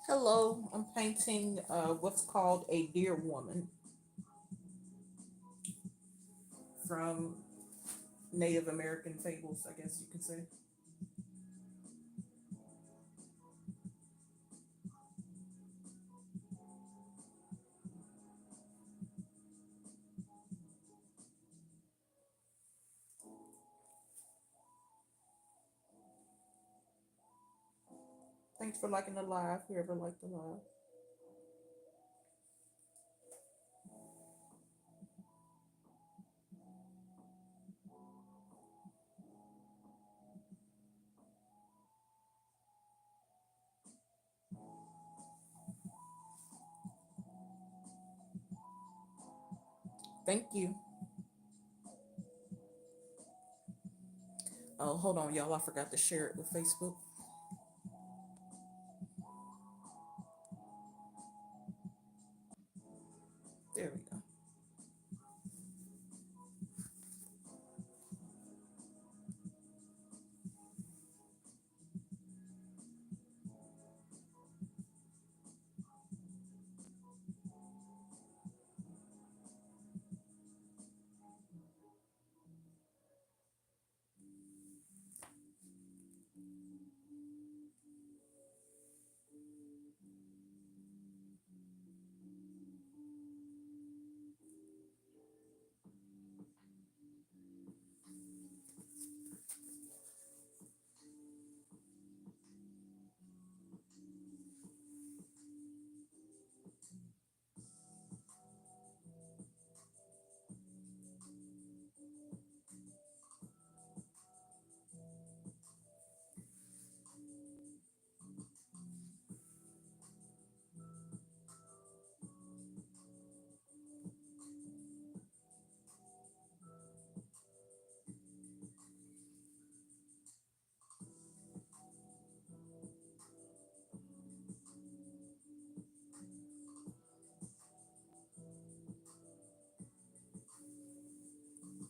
Hello, I'm painting what's called a deer woman from Native American fables, I guess you can say. Thanks for liking the live, whoever liked the live. Thank you. Oh, hold on, y'all. I forgot to share it with Facebook. There we go.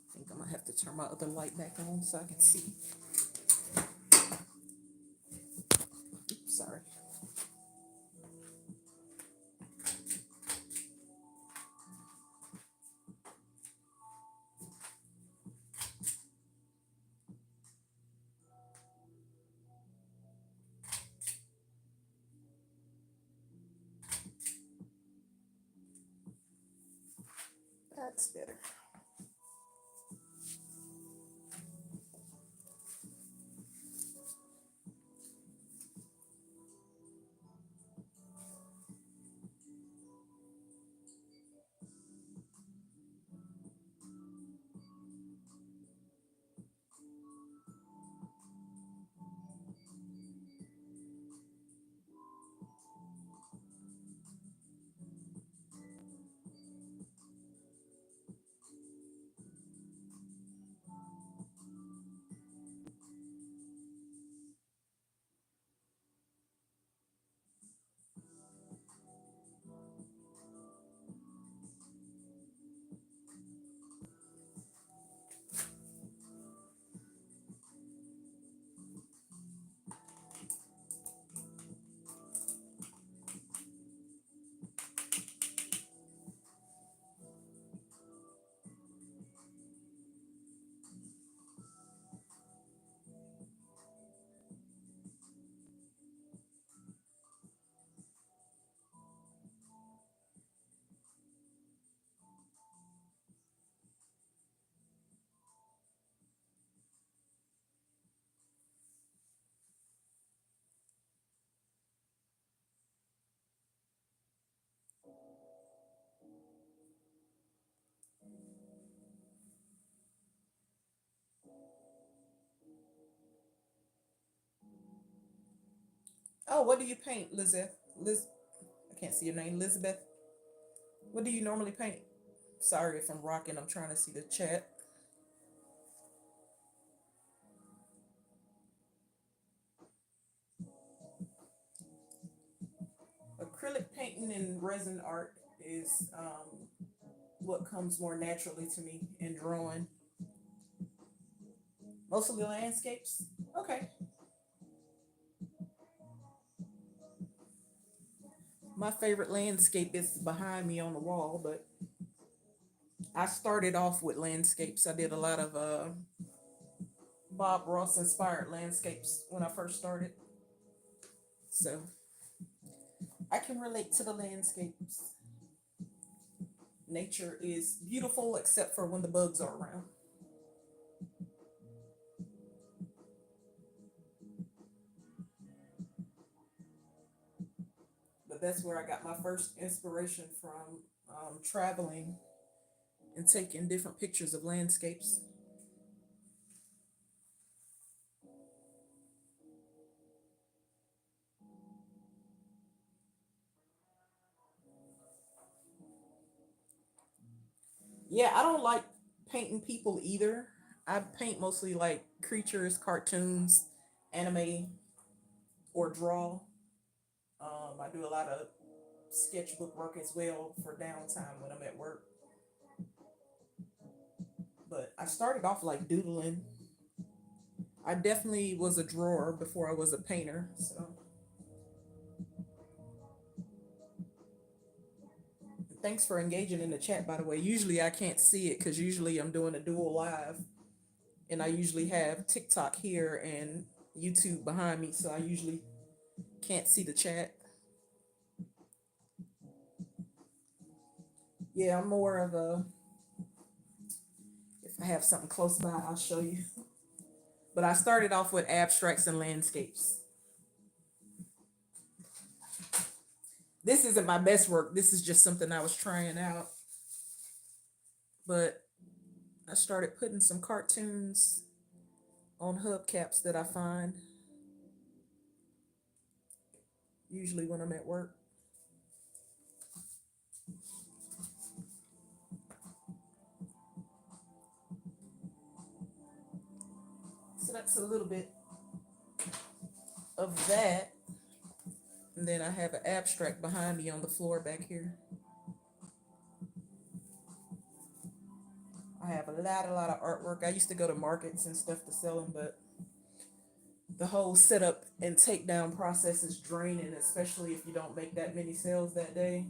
I think I'm gonna have to turn my other light back on so I can see. Sorry. That's better. Oh, what do you paint, Lizeth? Liz, I can't see your name, Elizabeth. What do you normally paint? Sorry if I'm rocking. I'm trying to see the chat. Acrylic painting and resin art is what comes more naturally to me in drawing. Mostly landscapes. Okay. My favorite landscape is behind me on the wall, but I started off with landscapes. I did a lot of Bob Ross inspired landscapes when I first started. So I can relate to the landscapes. Nature is beautiful except for when the bugs are around. But that's where I got my first inspiration from, traveling and taking different pictures of landscapes. Yeah, I don't like painting people either. I paint mostly like creatures, cartoons, anime, or draw. I do a lot of sketchbook work as well for downtime when I'm at work. But I started off like doodling. I definitely was a drawer before I was a painter. So thanks for engaging in the chat, by the way. Usually I can't see it because usually I'm doing a dual live, and I usually have TikTok here and YouTube behind me, so I usually can't see the chat. Yeah, I'm more of a, if I have something close by, I'll show you. But I started off with abstracts and landscapes. This isn't my best work. This is just something I was trying out. But I started putting some cartoons on hubcaps that I find usually when I'm at work. So that's a little bit of that. And then I have an abstract behind me on the floor back here. I have a lot of artwork. I used to go to markets and stuff to sell them, but the whole setup and takedown process is draining, especially if you don't make that many sales that day.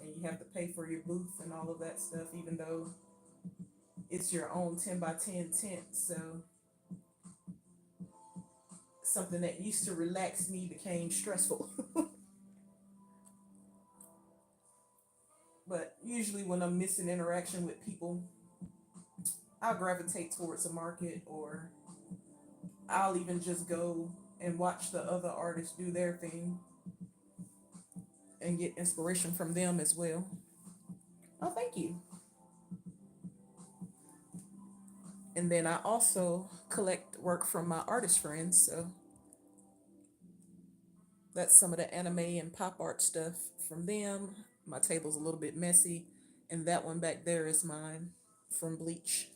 And you have to pay for your booth and all of that stuff, even though it's your own 10 by 10 tent. So something that used to relax me became stressful. But usually when I'm missing interaction with people, I'll gravitate towards a market, or I'll even just go and watch the other artists do their thing and get inspiration from them as well. Oh, thank you. And then I also collect work from my artist friends. So that's some of the anime and pop art stuff from them. My table's a little bit messy. And that one back there is mine from Bleach.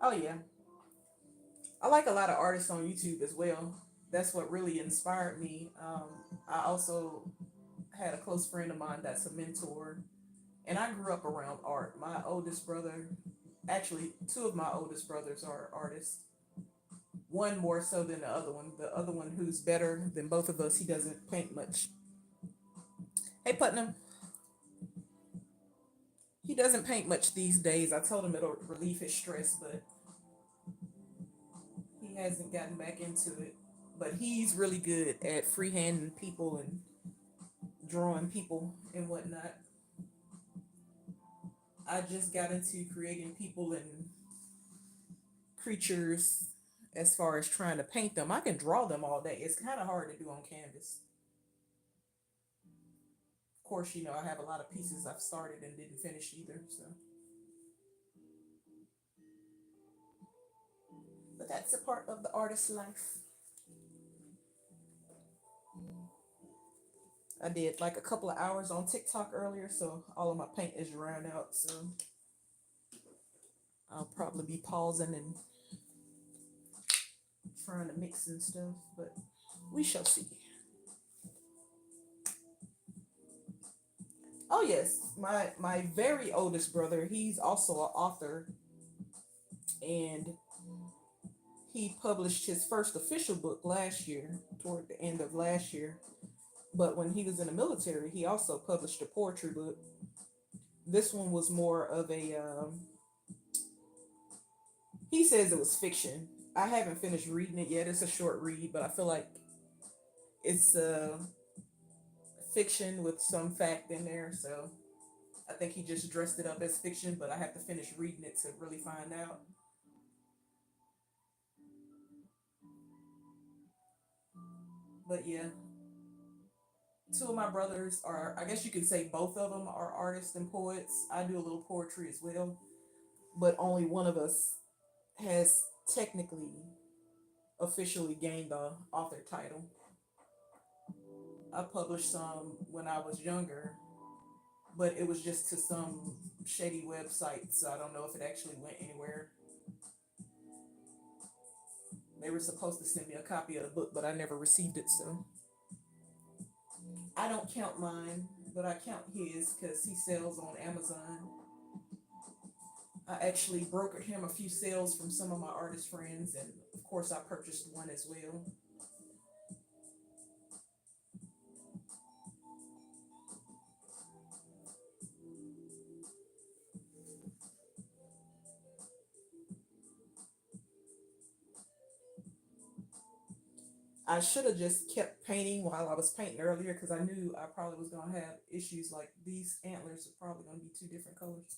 Oh, yeah. I like a lot of artists on YouTube as well. That's what really inspired me. I also had a close friend of mine that's a mentor, and I grew up around art. My oldest brother, actually, two of my oldest brothers are artists. One more so than the other one. The other one, who's better than both of us, he doesn't paint much. Hey, Putnam, he doesn't paint much these days. I told him it'll relieve his stress, but he hasn't gotten back into it. But he's really good at freehanding people and drawing people and whatnot. I just got into creating people and creatures as far as trying to paint them. I can draw them all day. It's kind of hard to do on canvas. Of course, I have a lot of pieces I've started and didn't finish either. So, but that's a part of the artist's life. I did like a couple of hours on TikTok earlier, so all of my paint is run out. So I'll probably be pausing and trying to mix and stuff, but we shall see. Oh yes, my very oldest brother, he's also an author, and he published his first official book last year, toward the end of last year. But when he was in the military, he also published a poetry book. This one was more of a he says it was fiction. I haven't finished reading it yet. It's a short read, but I feel like it's fiction with some fact in there. So I think he just dressed it up as fiction, but I have to finish reading it to really find out. But yeah, two of my brothers are, I guess you could say both of them are artists and poets. I do a little poetry as well, but only one of us has technically officially gained the author title. I published some when I was younger, but it was just to some shady website, so I don't know if it actually went anywhere. They were supposed to send me a copy of the book, but I never received it, so I don't count mine, but I count his because he sells on Amazon. I actually brokered him a few sales from some of my artist friends, and of course, I purchased one as well. I should have just kept painting while I was painting earlier because I knew I probably was going to have issues like these antlers are probably going to be two different colors.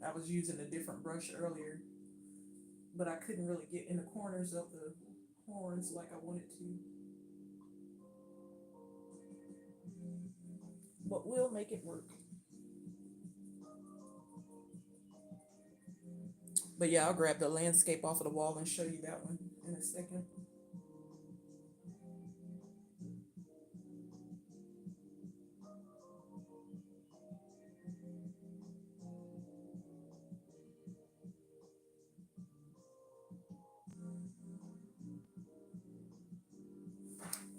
I was using a different brush earlier, but I couldn't really get in the corners of the horns like I wanted to. But we'll make it work. But yeah, I'll grab the landscape off of the wall and show you that one in a second.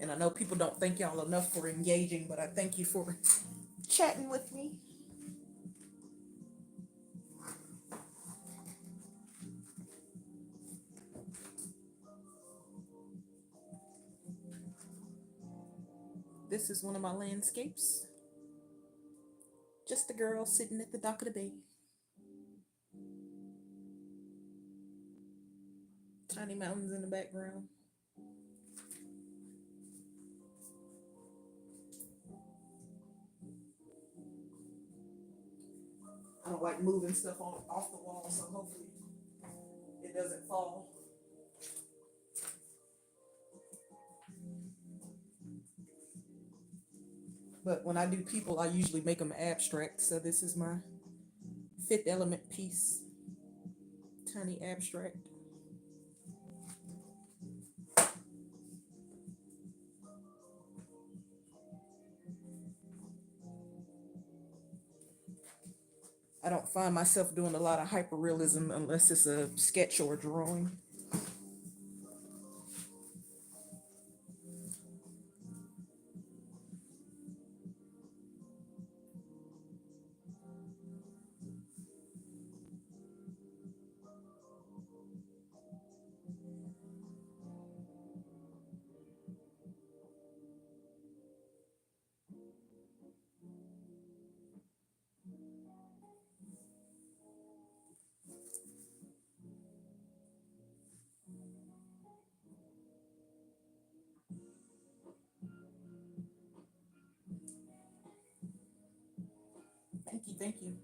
And I know people don't thank y'all enough for engaging, but I thank you for chatting with me. This is one of my landscapes. Just a girl sitting at the dock of the bay. Tiny mountains in the background. I don't like moving stuff on off the wall, so hopefully it doesn't fall. But when I do people, I usually make them abstract. So this is my fifth element piece, tiny abstract. I don't find myself doing a lot of hyperrealism unless it's a sketch or a drawing. Thank you, thank you.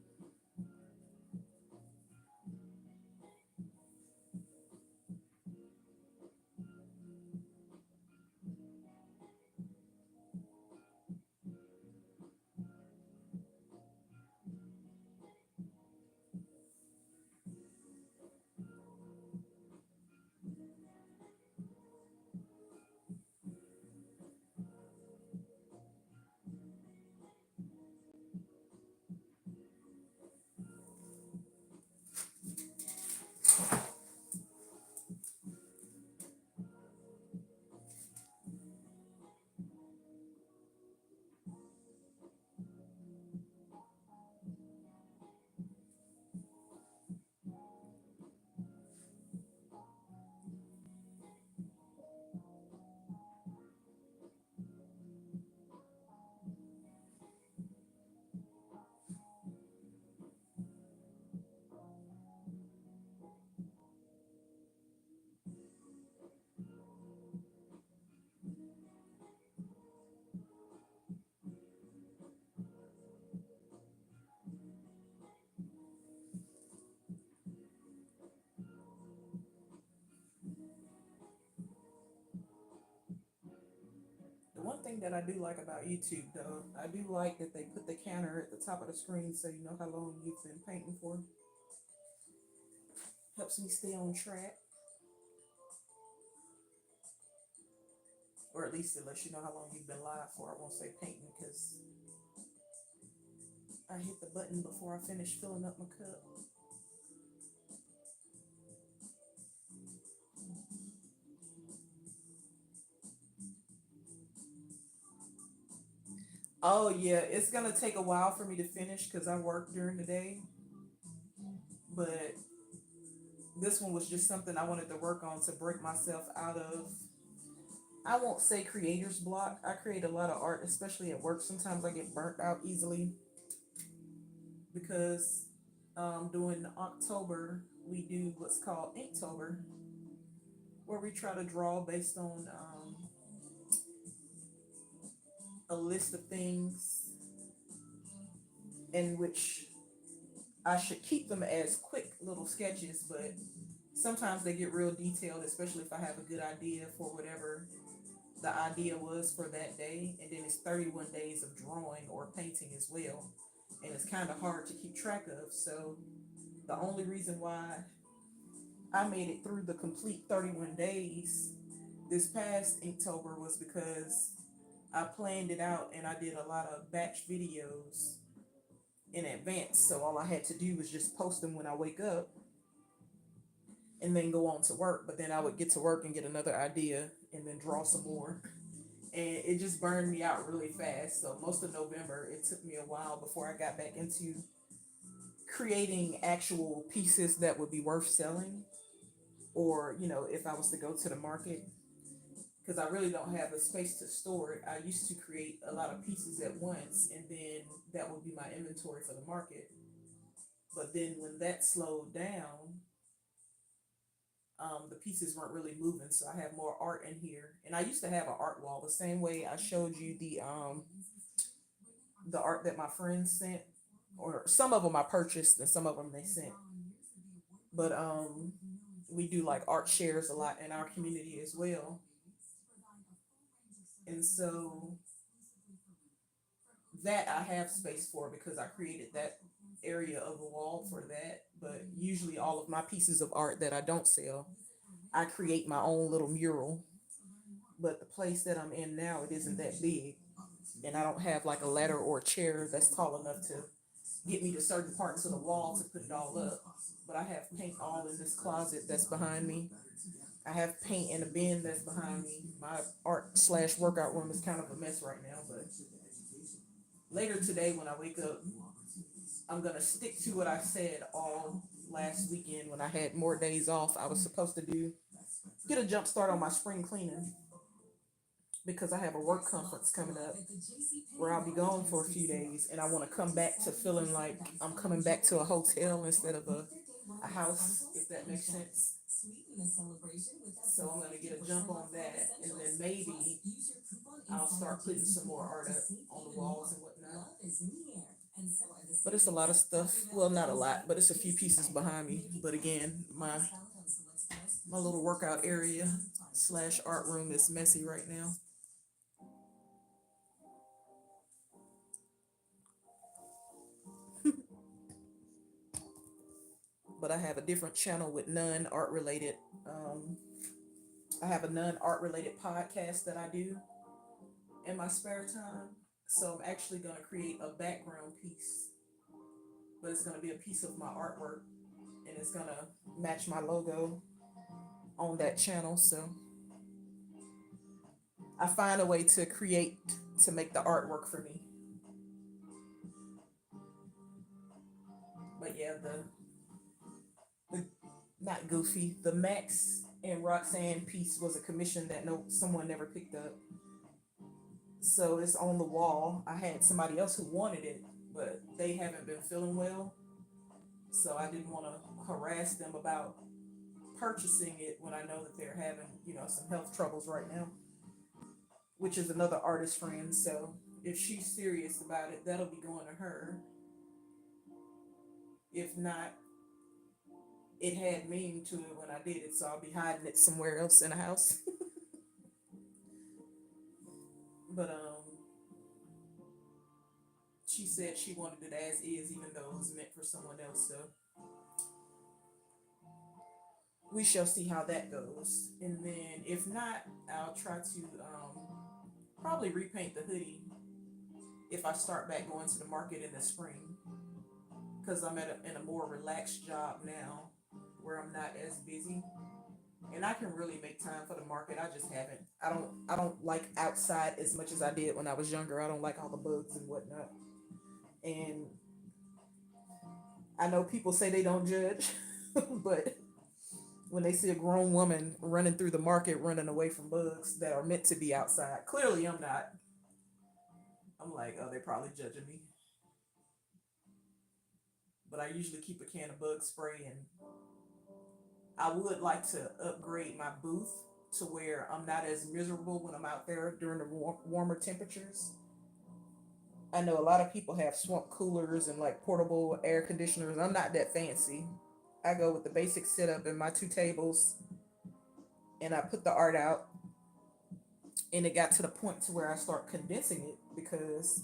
thing that I do like about YouTube, though, I do like that they put the counter at the top of the screen so you know how long you've been painting for. Helps me stay on track, or at least it lets you know how long you've been live for. I won't say painting because I hit the button before I finish filling up my cup. Oh yeah, it's gonna take a while for me to finish because I work during the day, but this one was just something I wanted to work on to break myself out of. I won't say creator's block. I create a lot of art, especially at work. Sometimes I get burnt out easily because during October we do what's called Inktober, where we try to draw based on a list of things in which I should keep them as quick little sketches, but sometimes they get real detailed, especially if I have a good idea for whatever the idea was for that day. And then it's 31 days of drawing or painting as well. And it's kind of hard to keep track of. So the only reason why I made it through the complete 31 days this past Inktober was because I planned it out and I did a lot of batch videos in advance. So all I had to do was just post them when I wake up and then go on to work. But then I would get to work and get another idea and then draw some more. And it just burned me out really fast. So most of November, it took me a while before I got back into creating actual pieces that would be worth selling. Or, you know, if I was to go to the market, because I really don't have a space to store it. I used to create a lot of pieces at once, and then that would be my inventory for the market. But then when that slowed down, the pieces weren't really moving, so I have more art in here. And I used to have an art wall, the same way I showed you the art that my friends sent, or some of them I purchased and some of them they sent. But we do like art shares a lot in our community as well. And so that I have space for because I created that area of the wall for that. But usually all of my pieces of art that I don't sell, I create my own little mural. But the place that I'm in now, it isn't that big. And I don't have like a ladder or a chair that's tall enough to get me to certain parts of the wall to put it all up. But I have paint all in this closet that's behind me. I have paint in a bin that's behind me. My art slash workout room is kind of a mess right now, but later today when I wake up, I'm gonna stick to what I said all last weekend when I had more days off. I was supposed to get a jump start on my spring cleaning because I have a work conference coming up where I'll be gone for a few days, and I want to come back to feeling like I'm coming back to a hotel instead of a house, if that makes sense. So I'm gonna get a jump on that, and then maybe I'll start putting some more art up on the walls and whatnot. But it's a lot of stuff. Well, not a lot, but it's a few pieces behind me. But again, my little workout area slash art room is messy right now. But I have a different channel with none art related. I have a none art related podcast that I do in my spare time. So I'm actually going to create a background piece, but it's going to be a piece of my artwork, and it's going to match my logo on that channel. So I find a way to create to make the artwork for me. But yeah, the not Goofy, the Max and Roxanne piece was a commission that someone never picked up. So it's on the wall. I had somebody else who wanted it, but they haven't been feeling well. So I didn't want to harass them about purchasing it when I know that they're having, some health troubles right now, which is another artist friend. So if she's serious about it, that'll be going to her. If not, it had meaning to it when I did it, so I'll be hiding it somewhere else in the house. But she said she wanted it as is, even though it was meant for someone else. So we shall see how that goes. And then if not, I'll try to probably repaint the hoodie if I start back going to the market in the spring, because I'm in a more relaxed job now where I'm not as busy and I can really make time for the market. I just haven't. I don't like outside as much as I did when I was younger. I don't like all the bugs and whatnot. And I know people say they don't judge, but when they see a grown woman running through the market running away from bugs that are meant to be outside, clearly I'm not. I'm like, oh, they're probably judging me. But I usually keep a can of bug spray, and I would like to upgrade my booth to where I'm not as miserable when I'm out there during the warmer temperatures. I know a lot of people have swamp coolers and like portable air conditioners. I'm not that fancy. I go with the basic setup and my two tables, and I put the art out. And it got to the point to where I start condensing it because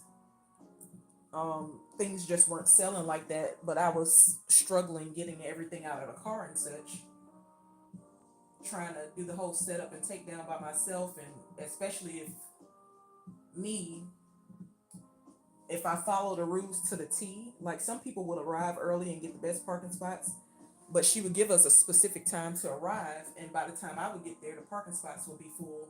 things just weren't selling like that. But I was struggling getting everything out of the car and such, trying to do the whole setup and take down by myself, and especially me if I follow the rules to the T. Like some people would arrive early and get the best parking spots, but she would give us a specific time to arrive, and by the time I would get there, the parking spots would be full.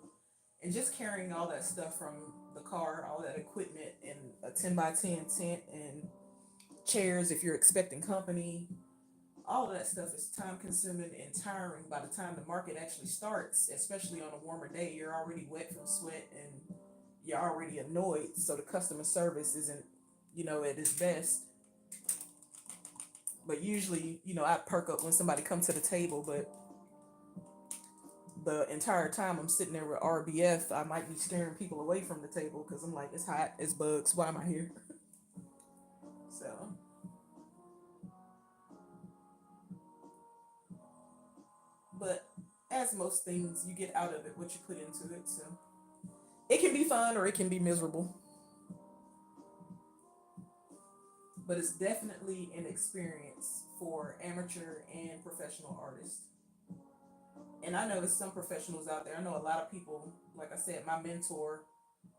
And just carrying all that stuff from the car, all that equipment, and a 10 by 10 tent, and chairs if you're expecting company, all of that stuff is time consuming and tiring. By the time the market actually starts, especially on a warmer day, you're already wet from sweat and you're already annoyed. So the customer service isn't, at its best. But usually, I perk up when somebody comes to the table, but the entire time I'm sitting there with RBF, I might be scaring people away from the table because I'm like, it's hot, it's bugs, why am I here? So, but as most things, you get out of it what you put into it. So it can be fun or it can be miserable, but it's definitely an experience for amateur and professional artists. And I know there's some professionals out there. I know a lot of people, like I said, my mentor,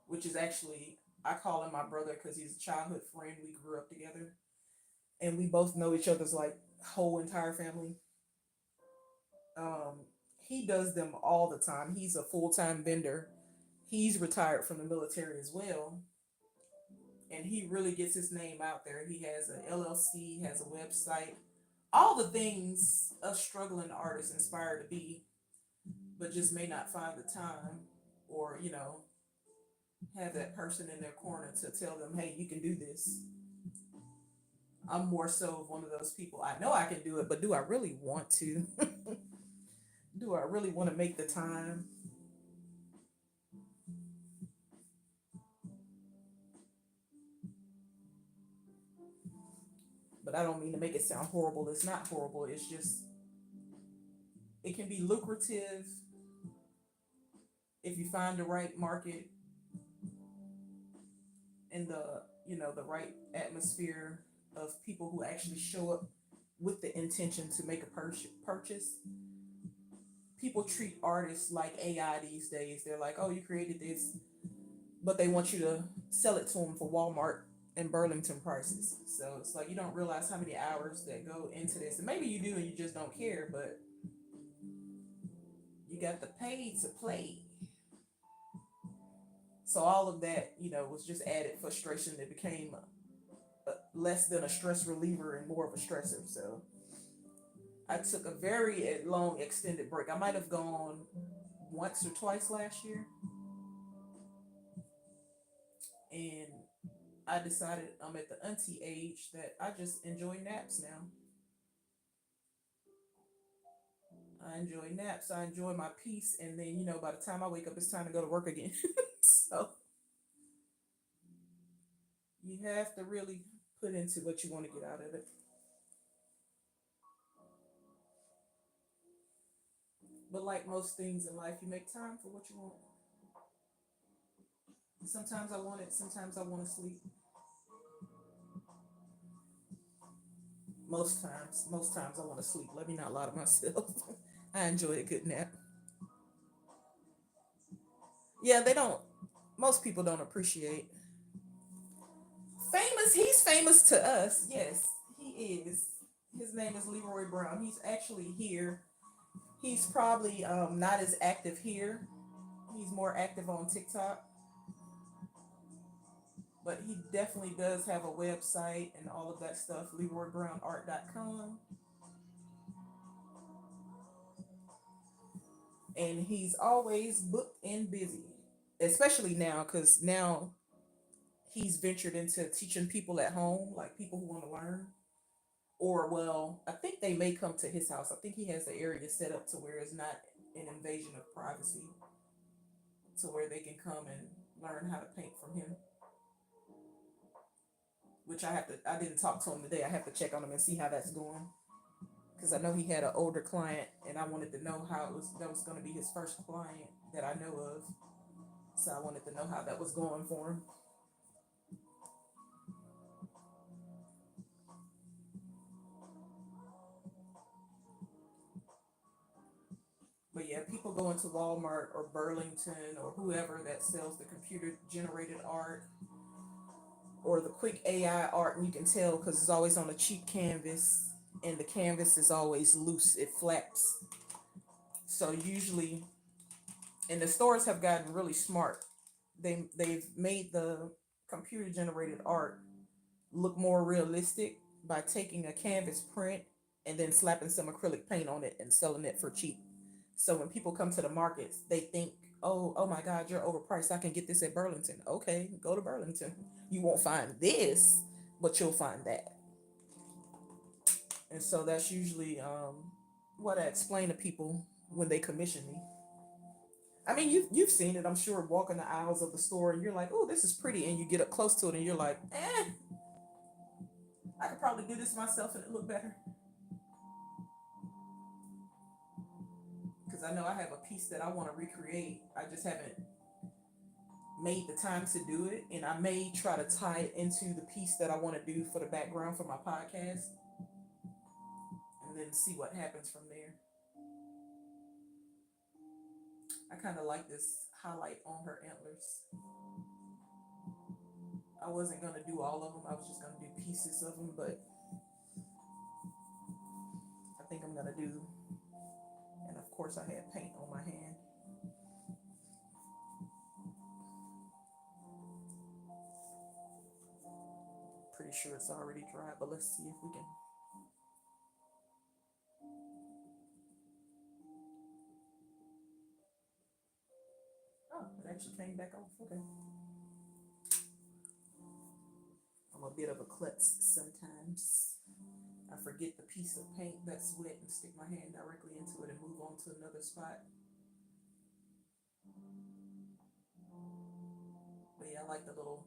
which is actually, I call him my brother because he's a childhood friend. We grew up together and we both know each other's like whole entire family. Um, he does them all the time. He's a full time vendor. He's retired from the military as well, and he really gets his name out there. He has a LLC, has a website, all the things a struggling artist inspired to be, but just may not find the time, or have that person in their corner to tell them, hey, you can do this. I'm more so of one of those people. I know I can do it, but do I really want to? Do I really want to make the time? But I don't mean to make it sound horrible. It's not horrible. It's just, it can be lucrative if you find the right market and the right atmosphere of people who actually show up with the intention to make a purchase. People treat artists like AI these days. They're like, oh, you created this, but they want you to sell it to them for Walmart and Burlington prices. So it's like you don't realize how many hours that go into this. And maybe you do and you just don't care, but you got the pay to play. So all of that, was just added frustration. It became less than a stress reliever and more of a stressor. So I took a very long extended break. I might have gone once or twice last year, and I decided I'm at the auntie age that I just enjoy naps now. I enjoy naps. I enjoy my peace, and then by the time I wake up, it's time to go to work again. So you have to really put into what you want to get out of it. But like most things in life, you make time for what you want. Sometimes I want it, sometimes I want to sleep. Most times I want to sleep. Let me not lie to myself. I enjoy a good nap. Yeah, they don't. Most people don't appreciate famous. He's famous to us. Yes, he is. His name is Leroy Brown. He's actually here. He's probably not as active here. He's more active on TikTok, but he definitely does have a website and all of that stuff. LeroyBrownArt.com, and he's always booked and busy, especially now because now he's ventured into teaching people at home, like people who want to learn. Or, well, I think they may come to his house. I think he has the area set up to where it's not an invasion of privacy, to where they can come and learn how to paint from him. Which I didn't talk to him today. I have to check on him and see how that's going. Because I know he had an older client, and I wanted to know how it was. That was going to be his first client that I know of. So I wanted to know how that was going for him. But yeah, people go into Walmart or Burlington or whoever that sells the computer generated art or the quick AI art, and you can tell because it's always on a cheap canvas, and the canvas is always loose, it flaps. So usually, and the stores have gotten really smart. They've made the computer generated art look more realistic by taking a canvas print and then slapping some acrylic paint on it and selling it for cheap. So when people come to the markets, they think, oh my God, you're overpriced. I can get this at Burlington. Okay, go to Burlington. You won't find this, but you'll find that. And so that's usually what I explain to people when they commission me. I mean, you've seen it, I'm sure, walking the aisles of the store, and you're like, oh, this is pretty, and you get up close to it, and you're like, I could probably do this myself, and it look better. Because I know I have a piece that I want to recreate. I just haven't made the time to do it, and I may try to tie it into the piece that I want to do for the background for my podcast, and then see what happens from there. I kind of like this highlight on her antlers. I wasn't gonna do all of them. I was just gonna do pieces of them, but I think I'm gonna do. And of course, I had paint on my hand. Pretty sure it's already dry, but let's see if we can. Oh, it actually came back off. Okay. I'm a bit of a klutz sometimes. I forget the piece of paint that's wet and stick my hand directly into it and move on to another spot. But yeah, I like the little.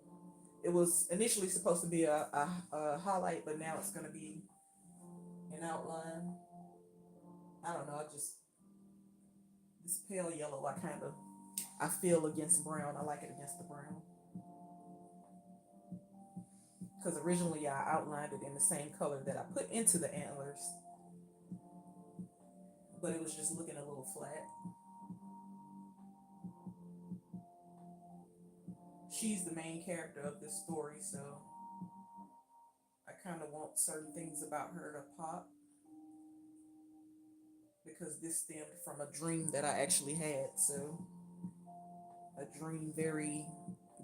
It was initially supposed to be a highlight, but now it's going to be an outline. I don't know. I just this pale yellow. I feel against brown. I like it against the brown because originally I outlined it in the same color that I put into the antlers, but it was just looking a little flat. She's the main character of this story, so I kind of want certain things about her to pop because this stemmed from a dream that I actually had. So a dream very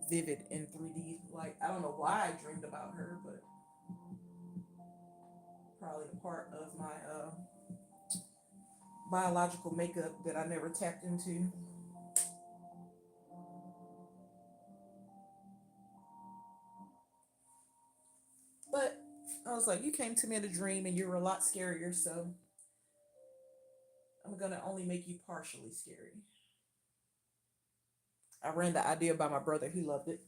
vivid in 3D. Like I don't know why I dreamed about her, but probably a part of my biological makeup that I never tapped into. But I was like, you came to me in a dream and you were a lot scarier, so I'm gonna only make you partially scary. I ran the idea by my brother. He loved it.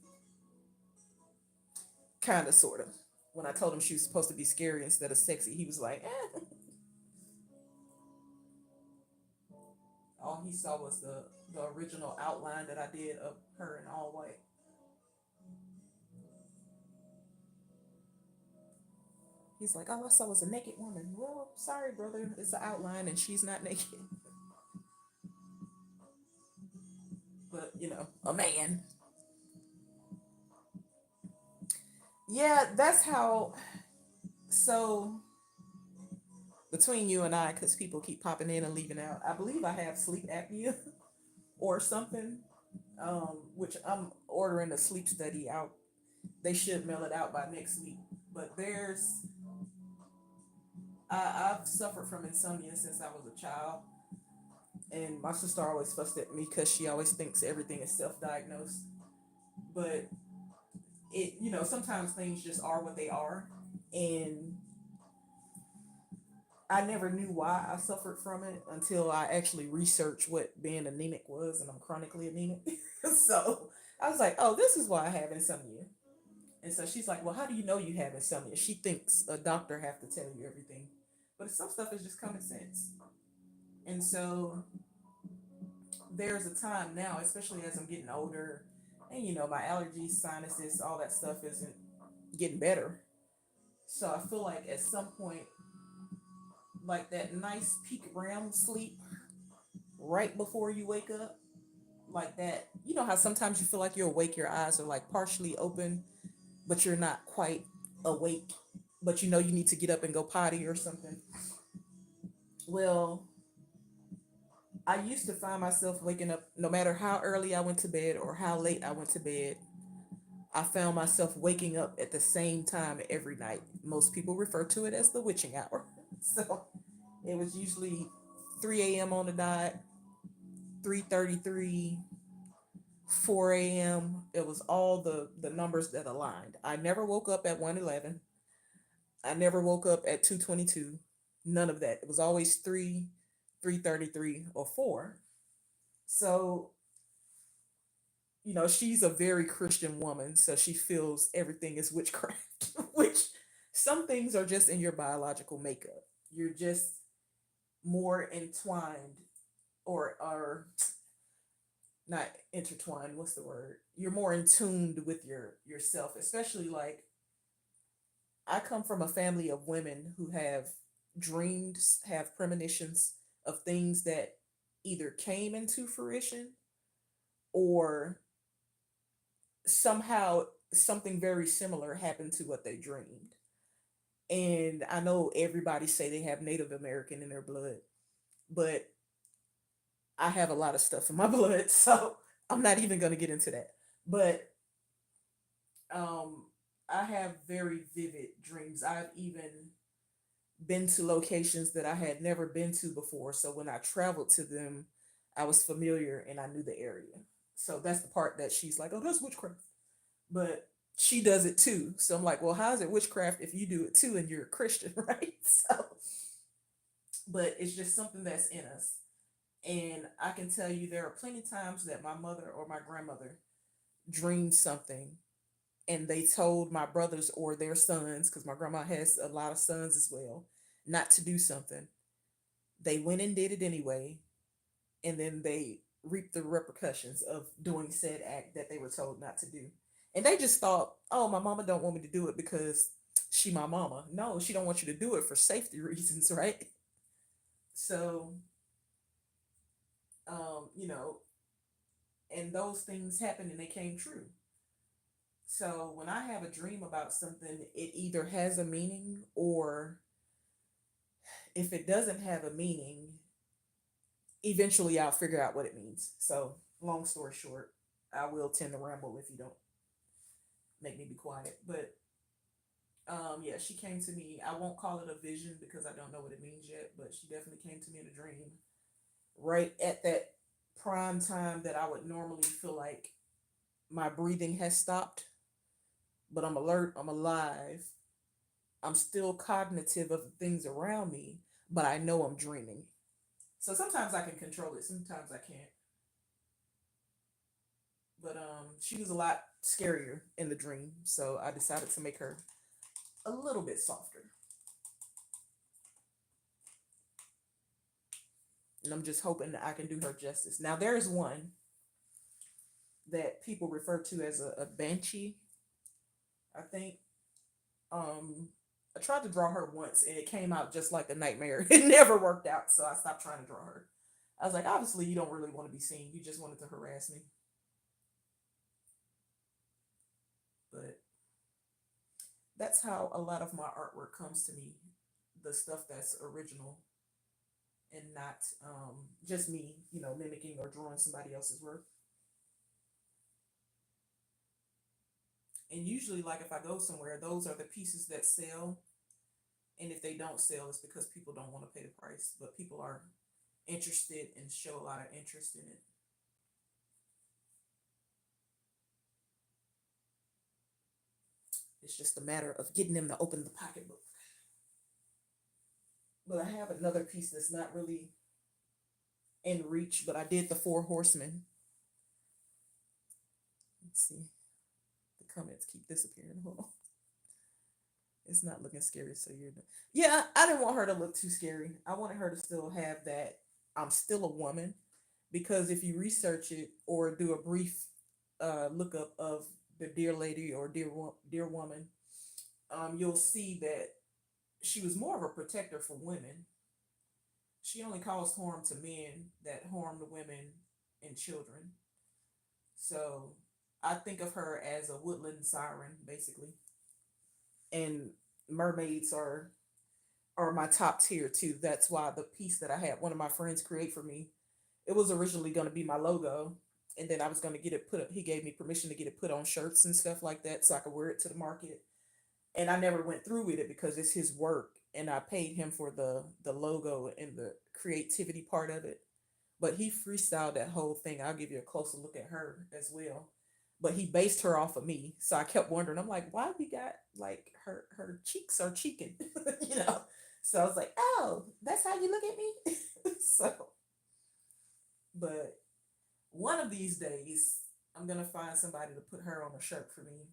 Kind of, sort of. When I told him she was supposed to be scary instead of sexy, he was like, eh. All he saw was the original outline that I did of her in all white. He's like, all I saw was a naked woman. Well, sorry, brother. It's an outline and she's not naked. But, a man. Yeah, that's how. So, between you and I, because people keep popping in and leaving out, I believe I have sleep apnea or something, which I'm ordering a sleep study out. They should mail it out by next week. But I've suffered from insomnia since I was a child. And my sister always fussed at me because she always thinks everything is self diagnosed. But sometimes things just are what they are. And I never knew why I suffered from it until I actually researched what being anemic was, and I'm chronically anemic. So I was like, oh, this is why I have insomnia. And so she's like, well, how do you know you have insomnia? She thinks a doctor have to tell you everything, but some stuff is just common sense. And so there's a time now, especially as I'm getting older, and my allergies, sinuses, all that stuff isn't getting better. So I feel like at some point, like that nice peak REM sleep right before you wake up, like that, how sometimes you feel like you're awake, your eyes are like partially open, but you're not quite awake, but you need to get up and go potty or something. Well, I used to find myself waking up no matter how early I went to bed or how late I went to bed. I found myself waking up at the same time every night. Most people refer to it as the witching hour. So it was usually 3 a.m. on the dot, 3:33, 4 a.m. It was all the numbers that aligned. I never woke up at 1:11. I never woke up at 2:22. None of that. It was always 3, 3:33, or 4. So, she's a very Christian woman, so she feels everything is witchcraft, which some things are just in your biological makeup. You're just more entwined, or not intertwined, what's the word? You're more in tuned with yourself, especially like I come from a family of women who have dreams, have premonitions of things that either came into fruition or somehow something very similar happened to what they dreamed. And I know everybody say they have Native American in their blood, but I have a lot of stuff in my blood, so I'm not even going to get into that. But um I have very vivid dreams. I've even been to locations that I had never been to before. So when I traveled to them, I was familiar and I knew the area. So that's the part that she's like, oh, that's witchcraft. But she does it too. So I'm like, well, how is it witchcraft if you do it too and you're a Christian, right? So, but it's just something that's in us. And I can tell you there are plenty of times that my mother or my grandmother dreamed something and they told my brothers or their sons, because my grandma has a lot of sons as well, not to do something. They went and did it anyway, and then they reaped the repercussions of doing said act that they were told not to do. And they just thought, oh, my mama don't want me to do it because she my mama. No, she don't want you to do it for safety reasons, right? So, um, you know, and those things happened and they came true. So when I have a dream about something, it either has a meaning or if it doesn't have a meaning, eventually I'll figure out what it means. So, long story short, I will tend to ramble if you don't make me be quiet. But yeah, she came to me. I won't call it a vision because I don't know what it means yet, but she definitely came to me in a dream right at that prime time that I would normally feel like my breathing has stopped, but I'm alert, I'm alive, I'm still cognitive of the things around me, but I know I'm dreaming. So sometimes I can control it, sometimes I can't. But she was a lot scarier in the dream, so I decided to make her a little bit softer. And I'm just hoping that I can do her justice. Now there's one that people refer to as a banshee, I think. Um I tried to draw her once and it came out just like a nightmare. It never worked out, so I stopped trying to draw her. I was like, obviously, you don't really want to be seen. You just wanted to harass me. But that's how a lot of my artwork comes to me, the stuff that's original and not just me, mimicking or drawing somebody else's work. And usually, like if I go somewhere, those are the pieces that sell. And if they don't sell, it's because people don't want to pay the price, but people are interested and show a lot of interest in it. It's just a matter of getting them to open the pocketbook. But I have another piece that's not really in reach, but I did the Four Horsemen. Let's see. The comments keep disappearing. Hold on. It's not looking scary, so you're. Yeah, I didn't want her to look too scary. I wanted her to still have that. I'm still a woman, because if you research it or do a brief lookup of the dear lady or dear woman, you'll see that she was more of a protector for women. She only caused harm to men that harmed women and children. So I think of her as a woodland siren, basically. And mermaids are my top tier too. That's why the piece that I had one of my friends create for me, it was originally going to be my logo, and then I was going to get it put up. He gave me permission to get it put on shirts and stuff like that, so I could wear it to the market. And I never went through with it because it's his work, and I paid him for the logo and the creativity part of it. But he freestyled that whole thing. I'll give you a closer look at her as well. But he based her off of me, so I kept wondering. I'm like, why we got like her cheeks are cheeking, you know? So I was like, oh, that's how you look at me. So, but one of these days, I'm gonna find somebody to put her on a shirt for me,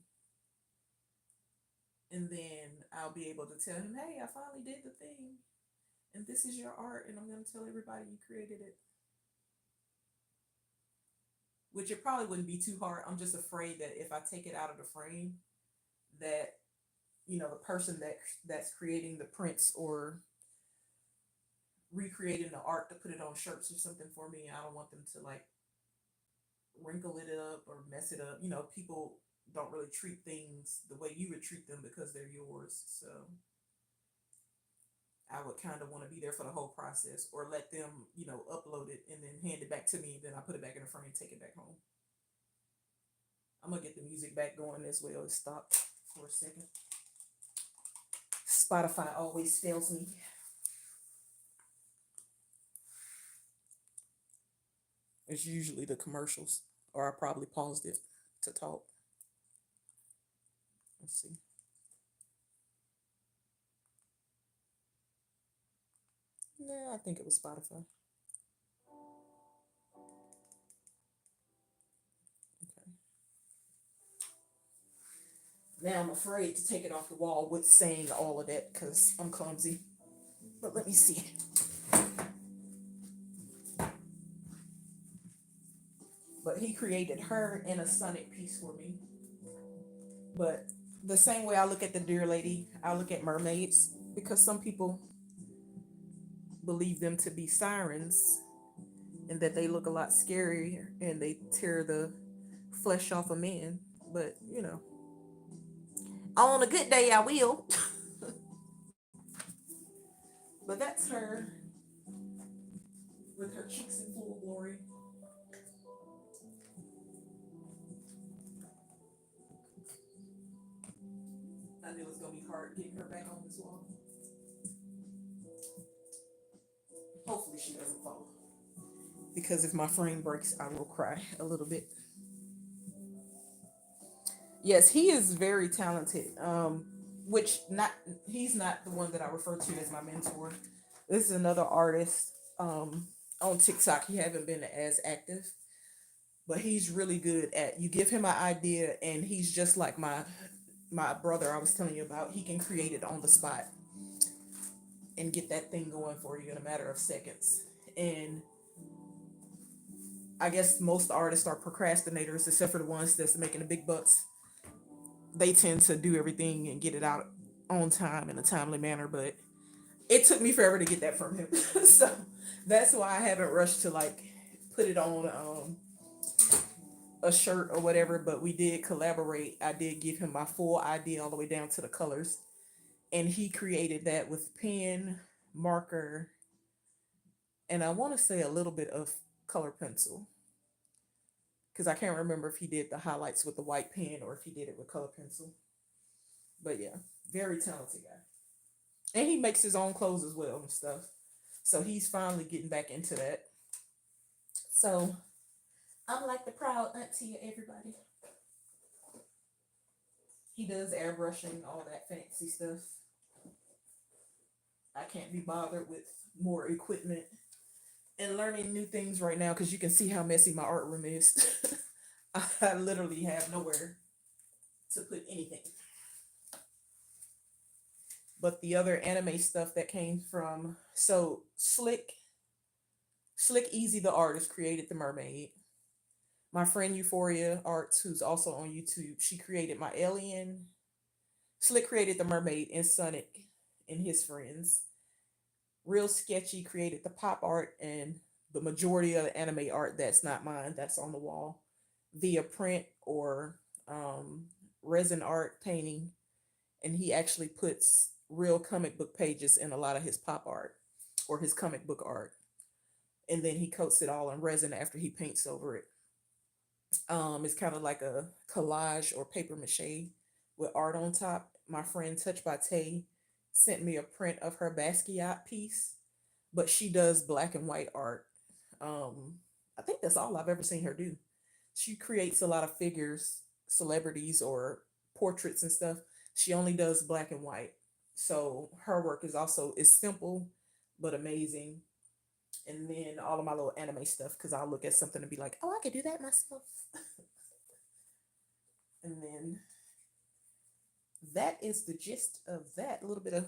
and then I'll be able to tell him, hey, I finally did the thing, and this is your art, and I'm gonna tell everybody you created it. Which it probably wouldn't be too hard. I'm just afraid that if I take it out of the frame, that the person that's creating the prints or recreating the art to put it on shirts or something for me, I don't want them to like wrinkle it up or mess it up. People don't really treat things the way you would treat them because they're yours. So I would kind of want to be there for the whole process, or let them, upload it and then hand it back to me. And then I put it back in the frame and take it back home. I'm gonna get the music back going as well. It stopped for a second. Spotify always fails me. It's usually the commercials, or I probably paused it to talk. Let's see. Nah, I think it was Spotify. Okay. Now I'm afraid to take it off the wall with saying all of that because I'm clumsy. But let me see. But he created her in a sonic piece for me. But the same way I look at the deer lady, I look at mermaids, because some people believe them to be sirens and that they look a lot scarier and they tear the flesh off a man. But on a good day, I will. But that's her with her cheeks in full glory. I knew it was gonna be hard getting her back on this wall. Hopefully she doesn't fall. Because if my frame breaks, I will cry a little bit. Yes, he is very talented. Which not he's not the one that I refer to as my mentor. This is another artist. On TikTok, he haven't been as active, but he's really good at. You give him an idea, and he's just like my brother I was telling you about. He can create it on the spot and get that thing going for you in a matter of seconds. And I guess most artists are procrastinators, except for the ones that's making the big bucks. They tend to do everything and get it out on time in a timely manner, but it took me forever to get that from him. So that's why I haven't rushed to like put it on a shirt or whatever, but we did collaborate. I did give him my full idea all the way down to the colors, and he created that with pen, marker, and I want to say a little bit of color pencil because I can't remember if he did the highlights with the white pen or if he did it with color pencil. But yeah, very talented guy. And he makes his own clothes as well and stuff. So he's finally getting back into that. So I'm like the proud auntie of everybody. He does airbrushing, all that fancy stuff. I can't be bothered with more equipment and learning new things right now because you can see how messy my art room is. I literally have nowhere to put anything. But the other anime stuff that came from Slick Easy the artist created the mermaid. My friend Euphoria Arts, who's also on YouTube, she created my alien. Slick created the mermaid and Sonic and his friends. Real Sketchy created the pop art and the majority of the anime art that's not mine, that's on the wall via print or resin art painting. And he actually puts real comic book pages in a lot of his pop art or his comic book art. And then he coats it all in resin after he paints over it. It's kind of like a collage or paper mache with art on top. My friend Touch by Tay sent me a print of her Basquiat piece, but she does black and white art. Um, I think that's all I've ever seen her do. She creates a lot of figures, celebrities, or portraits and stuff. She only does black and white. So her work is simple but amazing. And then all of my little anime stuff because I'll look at something and be like, oh, I could do that myself. And then that is the gist of that. A little bit of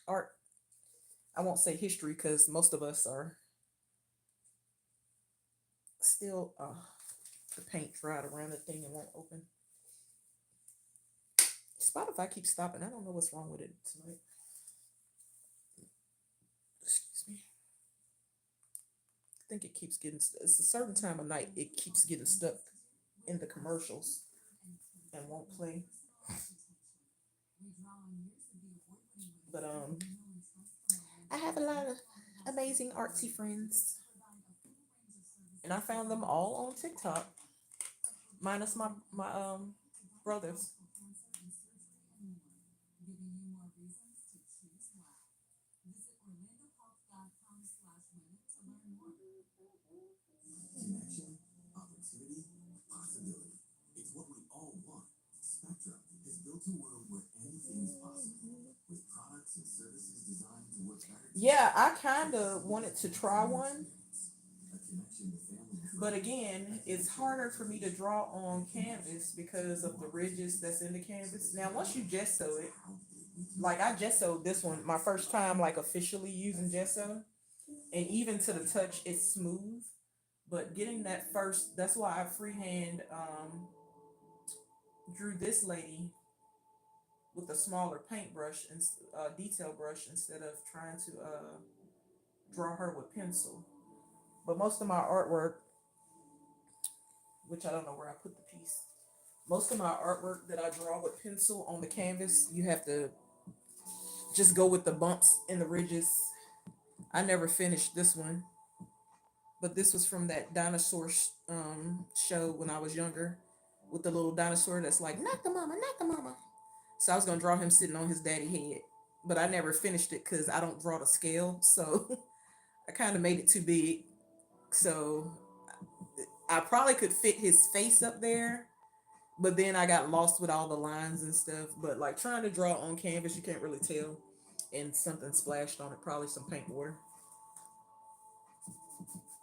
art. I won't say history because most of us are still the paint dried around the thing and won't open. Spotify keeps stopping. I don't know what's wrong with it tonight. Excuse me. I think it keeps getting. It's a certain time of night. It keeps getting stuck in the commercials and won't play. But I have a lot of amazing artsy friends, and I found them all on TikTok, minus my brothers. Connection, opportunity, possibility. It's what we all want. Spectrum has built a world where anything is possible, with products and services designed to work better Yeah, I kind of wanted to try one, a connection to family and but friends. again, it's harder for me to draw on canvas because of the ridges that's in the canvas. Now, once you gesso it, like I gessoed this one, my first time like officially using gesso, and even to the touch, it's smooth. But getting that first, that's why I freehand drew this lady with a smaller paintbrush and detail brush instead of trying to draw her with pencil. But most of my artwork, which I don't know where I put the piece, most of my artwork that I draw with pencil on the canvas, you have to just go with the bumps and the ridges. I never finished this one, but this was from that dinosaur show when I was younger, with the little dinosaur that's like, not the mama, not the mama. So I was gonna draw him sitting on his daddy head, but I never finished it because I don't draw to scale. So I kind of made it too big. So I probably could fit his face up there, but then I got lost with all the lines and stuff. But like trying to draw on canvas, you can't really tell. And something splashed on it, probably some paint water.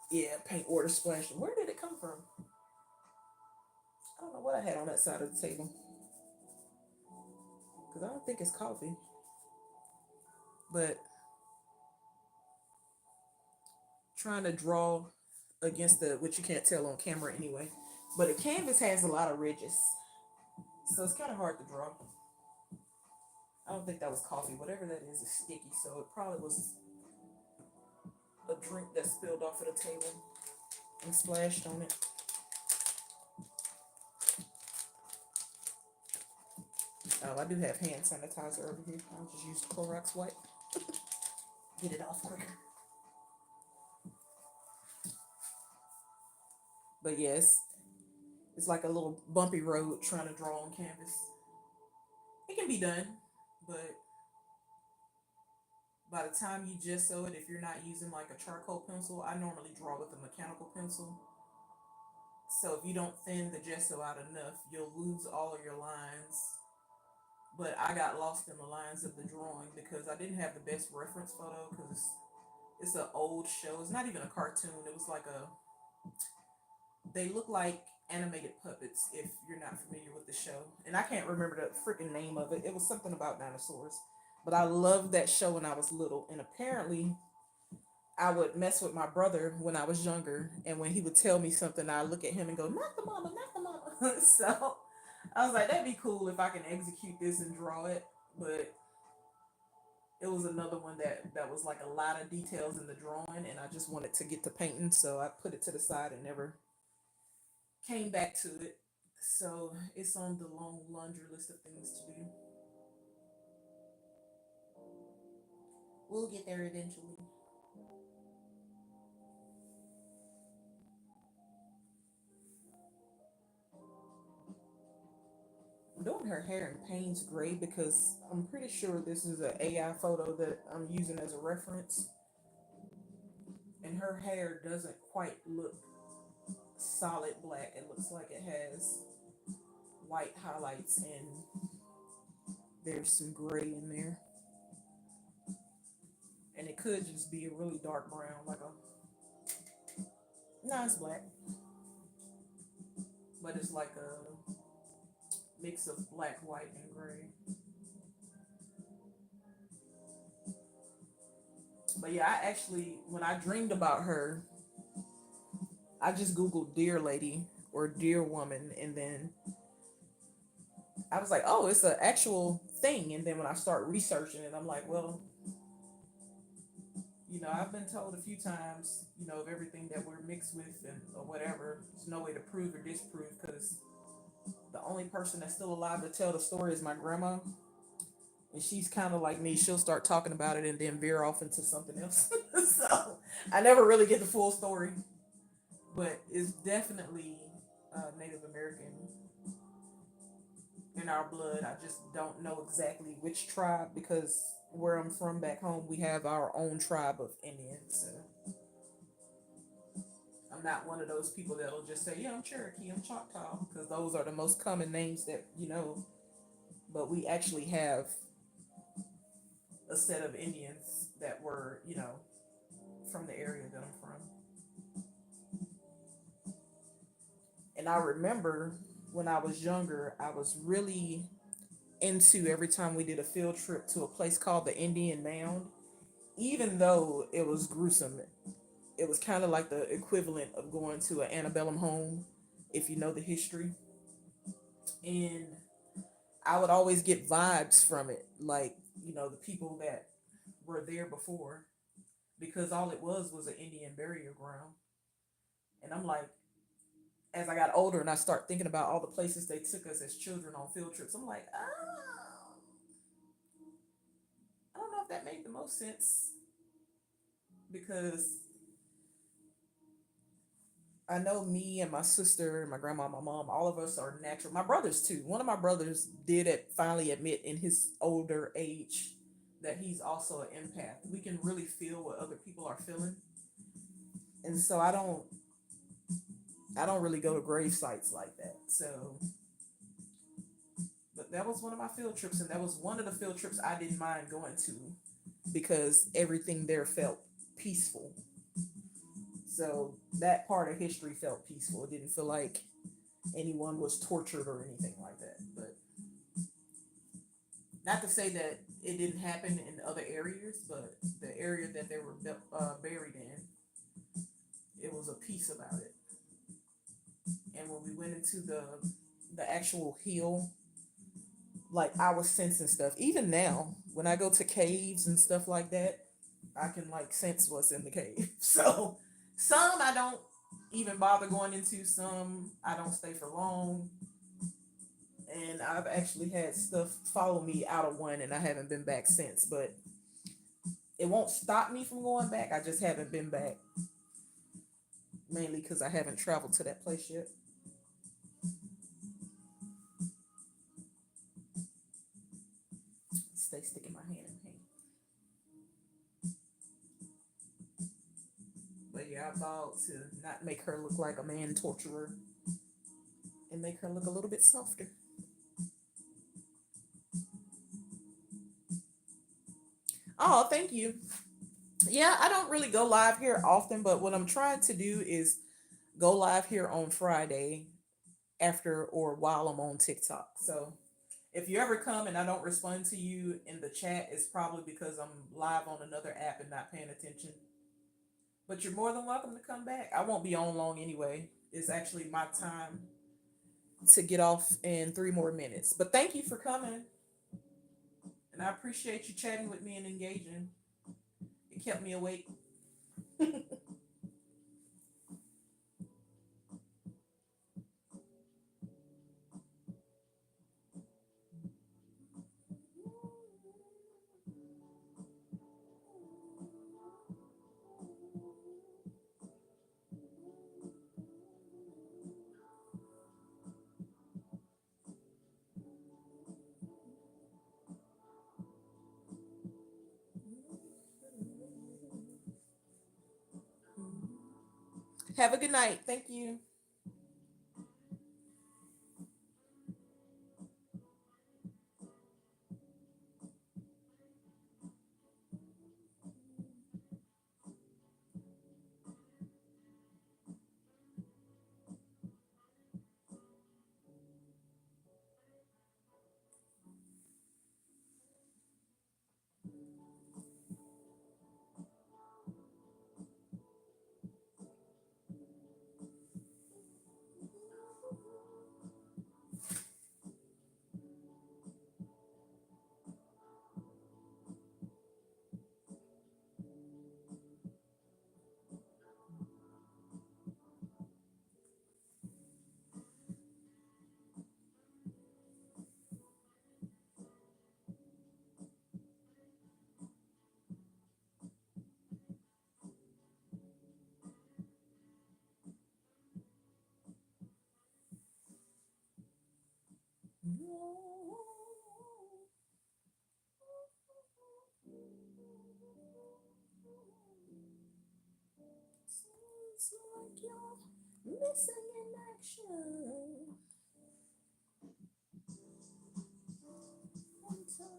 Yeah, paint water splashed. Where did it come from? I don't know what I had on that side of the table because I don't think it's coffee. But trying to draw against the, which you can't tell on camera anyway. But a canvas has a lot of ridges, so it's kind of hard to draw. I don't think that was coffee. Whatever that is sticky, so it probably was a drink that spilled off of the table and splashed on it. Oh, I do have hand sanitizer over here. I'll just use the Clorox wipe. Get it off quicker. But yes, it's like a little bumpy road trying to draw on canvas. It can be done, but by the time you gesso it, if you're not using like a charcoal pencil, I normally draw with a mechanical pencil. So if you don't thin the gesso out enough, you'll lose all of your lines. But I got lost in the lines of the drawing because I didn't have the best reference photo because it's an old show. It's not even a cartoon. It was like they look like animated puppets if you're not familiar with the show. And I can't remember the freaking name of it. It was something about dinosaurs. But I loved that show when I was little. And apparently I would mess with my brother when I was younger. And when he would tell me something, I'd look at him and go, not the mama, not the mama. So I was like, that'd be cool if I can execute this and draw it. But it was another one that was like a lot of details in the drawing. And I just wanted to get to painting. So I put it to the side and never came back to it. So it's on the long laundry list of things to do. We'll get there eventually. I'm doing her hair in Payne's Gray because I'm pretty sure this is an AI photo that I'm using as a reference. And her hair doesn't quite look solid black. It looks like it has white highlights and there's some gray in there. And it could just be a really dark brown, like a no, it's black, but it's like a mix of black, white, and gray. But yeah, I actually, when I dreamed about her, I just Googled deer lady or deer woman, and then I was like, oh, it's an actual thing. And then when I start researching it, I'm like, well, I've been told a few times, of everything that we're mixed with and or whatever. There's no way to prove or disprove because the only person that's still alive to tell the story is my grandma. And she's kind of like me. She'll start talking about it and then veer off into something else. So I never really get the full story. But it's definitely Native American in our blood. I just don't know exactly which tribe because where I'm from back home, we have our own tribe of Indians. So I'm not one of those people that'll just say, yeah, I'm Cherokee, I'm Choctaw, because those are the most common names that you know. But we actually have a set of Indians that were, from the area that I'm from. And I remember when I was younger, I was really into every time we did a field trip to a place called the Indian Mound, even though it was gruesome. It was kind of like the equivalent of going to an antebellum home, if you know the history. And I would always get vibes from it, like, the people that were there before, because all it was an Indian burial ground. And I'm like, as I got older and I start thinking about all the places they took us as children on field trips, I'm like, oh, I don't know if that made the most sense because I know me and my sister, my grandma, my mom, all of us are natural. My brothers too. One of my brothers did finally admit in his older age that he's also an empath. We can really feel what other people are feeling, and so I don't really go to grave sites like that. So, but that was one of my field trips, and that was one of the field trips I didn't mind going to because everything there felt peaceful. So that part of history felt peaceful. It didn't feel like anyone was tortured or anything like that. But not to say that it didn't happen in other areas, but the area that they were buried in, it was a peace about it. And when we went into the actual hill like I was sensing stuff. Even now, when I go to caves and stuff like that, I can like sense what's in the cave. So some I don't even bother going into. Some I don't stay for long. And I've actually had stuff follow me out of one, and I haven't been back since. But it won't stop me from going back. I just haven't been back, mainly because I haven't traveled to that place yet. Stay sticking my hand in paint. But yeah, I vowed to not make her look like a man torturer and make her look a little bit softer. Oh, thank you. Yeah, I don't really go live here often, but what I'm trying to do is go live here on Friday after or while I'm on TikTok. So if you ever come and I don't respond to you in the chat, it's probably because I'm live on another app and not paying attention. But you're more than welcome to come back. I won't be on long anyway. It's actually my time to get off in 3 more minutes. But thank you for coming. And I appreciate you chatting with me and engaging. It kept me awake. Have a good night. Thank you. Sounds like you're missing in action. One time.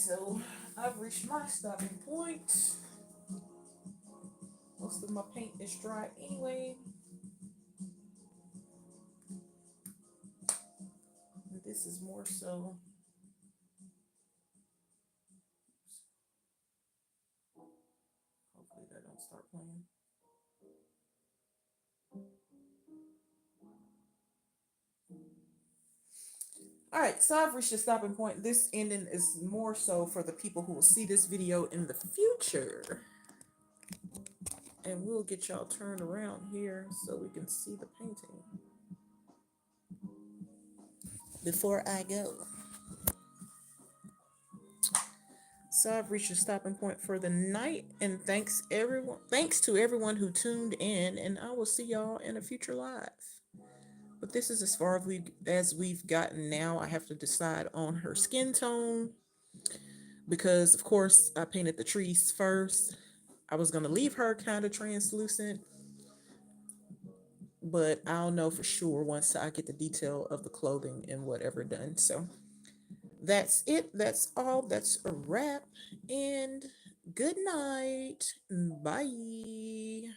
so I've reached my stopping point. Most of my paint is dry anyway. And this is more so. Hopefully that don't start playing. All right, so I've reached a stopping point. This ending is more so for the people who will see this video in the future. And we'll get y'all turned around here so we can see the painting before I go. So I've reached a stopping point for the night, and thanks to everyone who tuned in, and I will see y'all in a future live. But this is as far as we've gotten now. I have to decide on her skin tone because, of course, I painted the trees first. I was going to leave her kind of translucent, but I'll know for sure once I get the detail of the clothing and whatever done. So that's it. That's all. That's a wrap. And good night. Bye.